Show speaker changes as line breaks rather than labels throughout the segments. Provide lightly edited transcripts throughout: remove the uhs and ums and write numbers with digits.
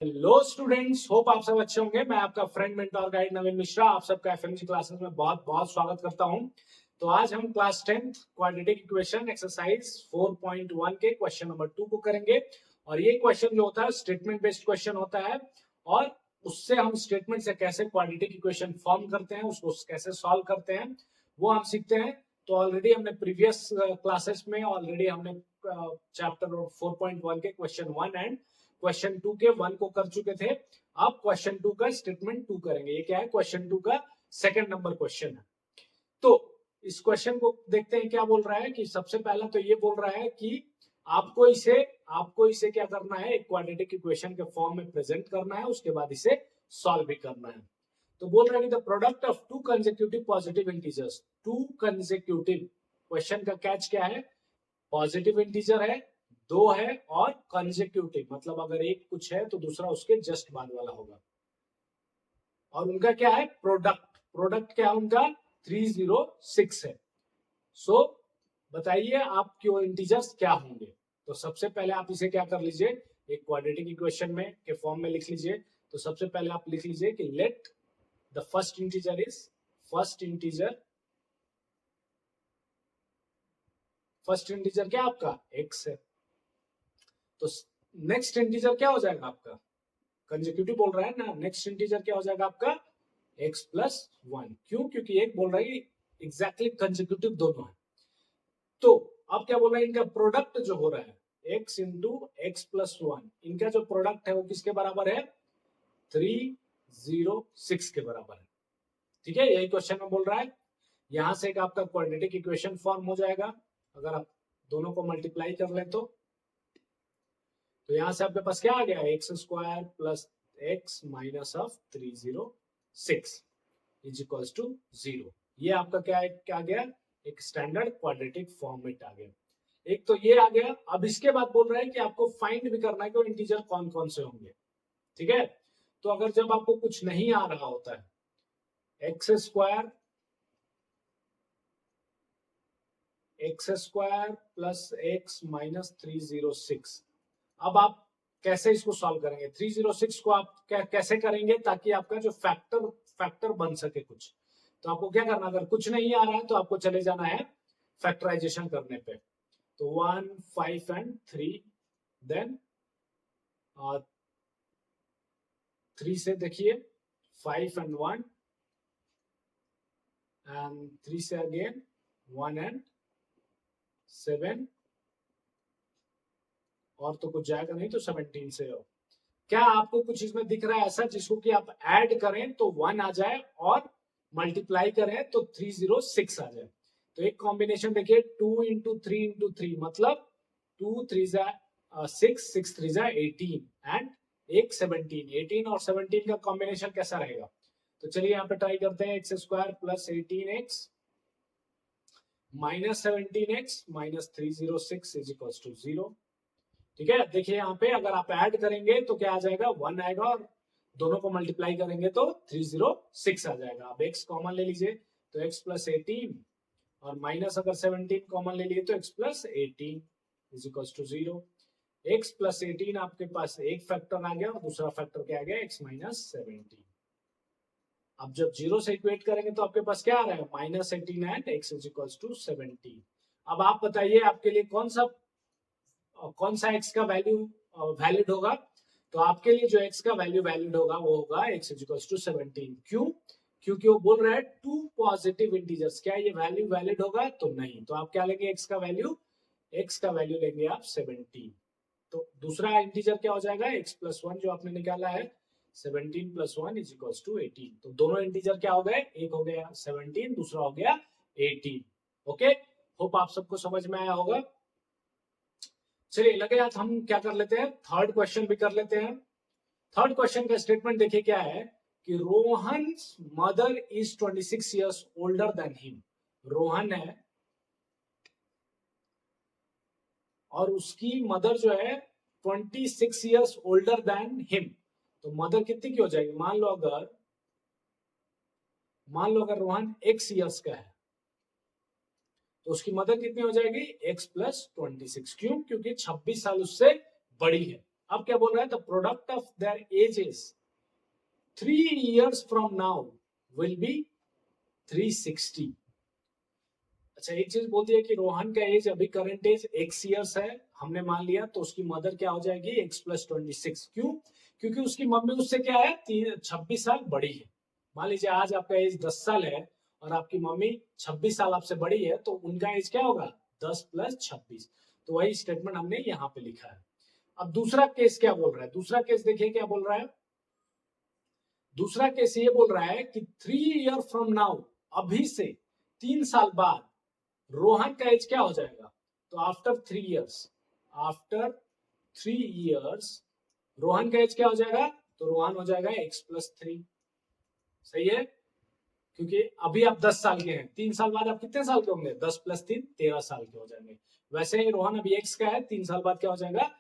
Hello students, hope आप सब अच्छे होंगे। मैं आपका फ्रेंड मेंटर गाइड नवीन मिश्रा आप सबका एफएमजी क्लासेस में बहुत बहुत स्वागत करता हूं। तो आज हम class 10th quadratic equation exercise 4.1 के क्वेश्चन नंबर 2 को करेंगे। और ये क्वेश्चन जो होता है स्टेटमेंट बेस्ड क्वेश्चन होता है और उससे हम स्टेटमेंट से कैसे क्वाड्रेटिक इक्वेशन फॉर्म करते हैं, उसको कैसे सॉल्व करते हैं, वो हम सीखते हैं। तो ऑलरेडी हमने प्रीवियस क्लासेस में ऑलरेडी हमने चैप्टर 4.1 के क्वेश्चन 1 एंड क्वेश्चन 2 के 1 को कर चुके थे। अब क्वेश्चन 2 का स्टेटमेंट 2 करेंगे। ये क्या है? क्वेश्चन 2 का सेकंड नंबर क्वेश्चन है। तो इस क्वेश्चन को देखते हैं क्या बोल रहा है। कि सबसे पहला तो ये बोल रहा है कि आपको इसे क्या करना है, एक क्वाड्रेटिक इक्वेशन के फॉर्म में प्रेजेंट करना है, उसके बाद इसे सॉल्व भी करना है। तो बोल रहा है कि the product of to consecutive positive integers, to consecutive, question का कैच क्या है? पॉजिटिव इंटीजर है, दो है, और कंसेक्यूटिव मतलब अगर एक कुछ है तो दूसरा उसके जस्ट बाद वाला होगा। और उनका क्या है? प्रोडक्ट क्या है उनका? 306 है। सो बताइए आपके इंटीजर्स क्या होंगे। तो सबसे पहले आप इसे क्या कर लीजिए, एक क्वाड्रेटिक इक्वेशन में के फॉर्म में लिख लीजिए। तो सबसे पहले आप लिख लीजिए कि लेट द फर्स्ट इंटीजर क्या आपका? x है। तो नेक्स्ट इंटीजर क्या हो जाएगा आपका? कंसेक्यूटिव बोल रहा है ना, नेक्स्ट इंटीजर क्या हो जाएगा आपका? x plus 1। क्यों? क्योंकि एक बोल रहा है कि एग्जैक्टली कंसेक्यूटिव दोनों है। तो अब क्या बोल रहा है? इनका प्रोडक्ट जो हो रहा है x इंटू एक्स प्लस 1, इनका जो प्रोडक्ट है वो किसके बराबर है? 306 के बराबर है। ठीक है, यही क्वेश्चन में बोल रहा है। यहां से एक आपका क्वाड्रेटिक इक्वेशन फॉर्म हो जाएगा अगर आप दोनों को मल्टीप्लाई कर ले तो यहां से आपके पास क्या आ गया? X square plus x minus of 306 is equals to 0। ये आपका क्या आ गया? एक स्टैंडर्ड क्वाड्रेटिक फॉर्मेट आ गया। एक तो ये आ गया। अब इसके बाद बोल रहा है कि आपको फाइंड भी करना है कि इंटीजर कौन कौन से होंगे। ठीक है, तो अगर जब आपको कुछ नहीं आ रहा होता है, x square plus x minus 306, अब आप कैसे इसको सॉल्व करेंगे? 306 को आप कैसे करेंगे ताकि आपका जो फैक्टर बन सके कुछ। तो आपको क्या करना, अगर कुछ नहीं आ रहा है तो आपको चले जाना है फैक्टराइजेशन करने पे। तो 1, 5 एंड 3, देन 3 से देखिए 5 एंड 1 एंड 3 से अगेन 1 एंड 7, और तो कुछ जाएगा नहीं तो 17 से हो। क्या आपको कुछ इसमें दिख रहा है ऐसा जिसको कि आप ऐड करें तो 1 आ जाए और मल्टीप्लाई करें तो 306 आ जाए? तो एक कॉम्बिनेशन देखिए, 2 इंटू 3 इंटू 3 मतलब 2 3 जा 6, 6 3 जा 18 एंड एक 17। 18 और 17 का कॉम्बिनेशन कैसा रहेगा? तो चलिए यहाँ पे ट्राई करते हैं। X square plus 18x minus 17x minus 306 is equal to 0। ठीक है, देखिए यहाँ पे अगर आप ऐड करेंगे तो क्या आ जाएगा? 1 आएगा, और दोनों को मल्टीप्लाई करेंगे तो 306 आ जाएगा। अब x कॉमन ले लीजिए तो x प्लस 18, और माइनस अगर 17 कॉमन ले लिए तो x plus 18 is equal to 0। x plus 18 आपके पास एक फैक्टर आ गया और दूसरा फैक्टर क्या आ गया? x minus 17। अब जब 0 से इक्वेट करेंगे तो आपके पास क्या आ रहा है? Minus 18 and x is equal to 17। अब आप बताइए आपके लिए कौन सा x का वैल्यू वैलिड होगा? तो आपके लिए जो x का वैल्यू वैलिड होगा वो होगा x इज इक्वल टू 17। क्यों? क्योंकि वो बोल रहा है टू पॉजिटिव इंटीजर्स। क्या ये वैल्यू वैलिड होगा? तो नहीं। तो आप क्या लेंगे? x का वैल्यू लेंगे आप 17। तो दूसरा इंटीजर क्या हो जाएगा? x प्लस 1 जो आपने निकाला है, 17 प्लस 1 इज इक्वल टू 18। तो दोनों इंटीजर क्या हो गए? एक हो गया 17, दूसरा हो गया 18। ओके, होप आप सबको समझ में आया होगा। चलिए लगे हाथ हम क्या कर लेते हैं, थर्ड क्वेश्चन भी कर लेते हैं। थर्ड क्वेश्चन का स्टेटमेंट देखिए क्या है कि Rohan mother is 26 years older than him. Rohan है और उसकी मदर जो है 26 ईयर्स ओल्डर देन हिम। तो मदर कितनी की हो जाएगी? मान लो अगर रोहन x ईयर्स का है तो उसकी मदर कितनी हो जाएगी? x plus 26। क्यों? क्योंकि 26 साल उससे बड़ी है। अब क्या बोल रहा है, the product of their edges 3 years from now will be 360। अच्छा, एक चीज बोलती है कि रोहन का एज अभी करंट एज x इयर्स है, हमने मान लिया, तो उसकी मदर क्या हो जाएगी x + 26। क्यों? क्योंकि उसकी मम्मी उससे क्या है 26 साल बड़ी है। मान लीजिए आज आपका एज 10 साल है और आपकी मम्मी 26 साल आपसे बड़ी है, तो उनका एज क्या होगा 10 + 26। तो वही स्टेटमेंट हमने यहाँ पे लिखा है। अब दूसरा केस क्या बोल रहा है, दूसरा केस देखिए क्या बोल रहा है। दूसरा केस ये बोल रहा है कि 3 year फ्रॉम नाउ, अभी से 3 साल बाद रोहन का एज क्या हो जाएगा। तो after 3 years, after 3 years Rohan का एज क्या हो जाएगा, तो रोहन हो जाएगा x + 3। सही है, क्योंकि अभी आप 10 साल के हैं, 3 साल बाद आप कितने साल के होंगे, 10 + 3 13 साल के हो जाएंगे। वैसे ही रोहन अभी x का है, 3 साल बाद क्या हो जाएगा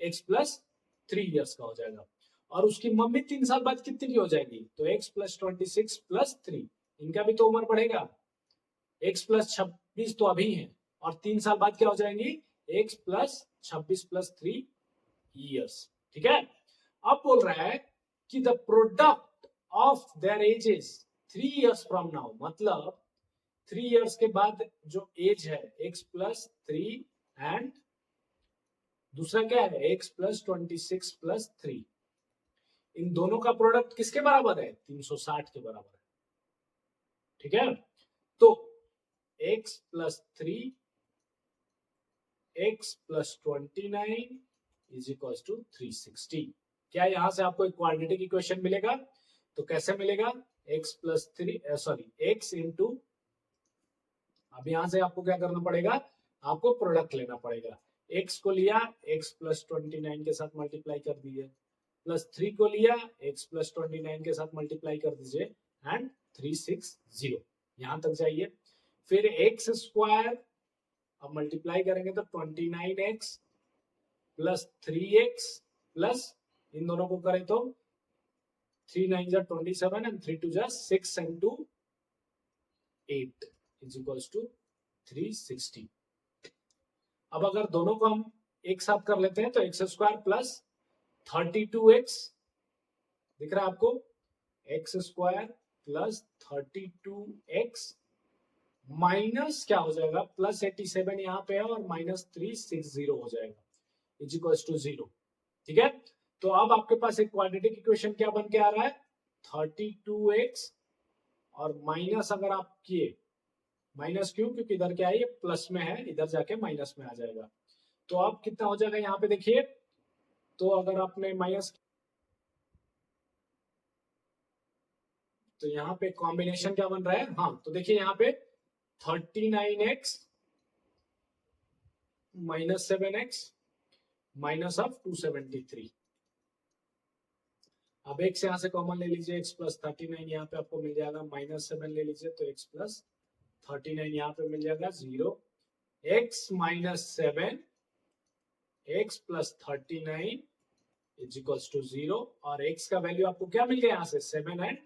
x + 3 years का हो जाएगा। और उसकी मम्मी 3 साल बाद कितनी की हो जाएगी, तो x + 26 + 3, इनका भी तो उम्र बढ़ेगा। x + 26 तो अभी है, और 3 साल बाद क्या हो जाएंगी x + 26 + 3 years। ठीक है, अब बोल रहा है कि the product of their edges 3 years from now, मतलब 3 years के बाद जो एज है x + 3 एंड दूसरा क्या है x + 26 + 3, इन दोनों का प्रोडक्ट किसके बराबर है 360 के बराबर है। ठीक है, तो x + 3 x + 29 = 360। क्या यहां से आपको एक क्वाड्रेटिक इक्वेशन मिलेगा, तो कैसे मिलेगा x + 3 सॉरी x इंटू, अब यहां से आपको क्या करना पड़ेगा, आपको प्रोडक्ट लेना पड़ेगा। x को लिया x + 29 के साथ मल्टीप्लाई कर दीजिए, +3 को लिया x + 29 के साथ मल्टीप्लाई कर दीजिए एंड 360, यहां तक जाइए। फिर x² अब मल्टीप्लाई करेंगे तो 29x + 3x प्लस इन दोनों को करें तो 3 9 जा 27 एंड 3 2 जा 6 एंड 2 8 = 360। अब अगर दोनों को हम एक साथ कर लेते हैं तो x² + 32x दिख रहा है आपको, x² + 32x माइनस क्या हो जाएगा +87 यहाँ पे है और -360 हो जाएगा = 0। ठीक है, तो अब आपके पास एक क्वाड्रेटिक इक्वेशन क्या बन के आ रहा है 32x और माइनस, अगर आप किए माइनस क्यों, क्योंकि इधर क्या है ये प्लस में है, इधर जाके माइनस में आ जाएगा। तो अब कितना हो जाएगा यहाँ पे देखिए, तो अगर आपने माइनस, तो यहाँ पे कॉम्बिनेशन क्या बन रहा है, हाँ तो देखिए यहाँ पे 39x - 7x -273। अब x यहाँ से कॉमन ले लीजिए, x + 39 यहाँ पे आपको मिल जाएगा, -7 ले लीजिए तो x + 39 यहाँ पे मिल जाएगा 0, x - 7 x + 39 = 0, और x का वैल्यू आपको क्या मिल गया यहाँ से 7 एंड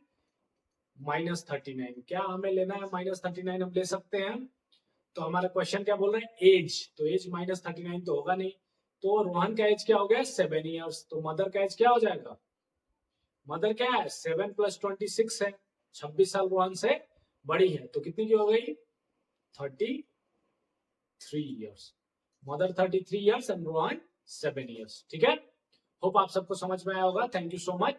-39। क्या हमें लेना है -39, हम ले सकते हैं। तो हमारा क्वेश्चन क्या बोल रहे हैं एज, तो एज -39 तो होगा नहीं, तो रोहन का एज क्या हो गया 7 इयर्स, तो मदर का एज क्या हो जाएगा, मदर क्या है 7 + 26 है, 26 साल रोहन से बड़ी है, तो कितनी की हो गई 33 years. Mother 33 years and Rohan 7 years. ठीक है, होप आप सबको समझ में आया होगा। Thank you so much.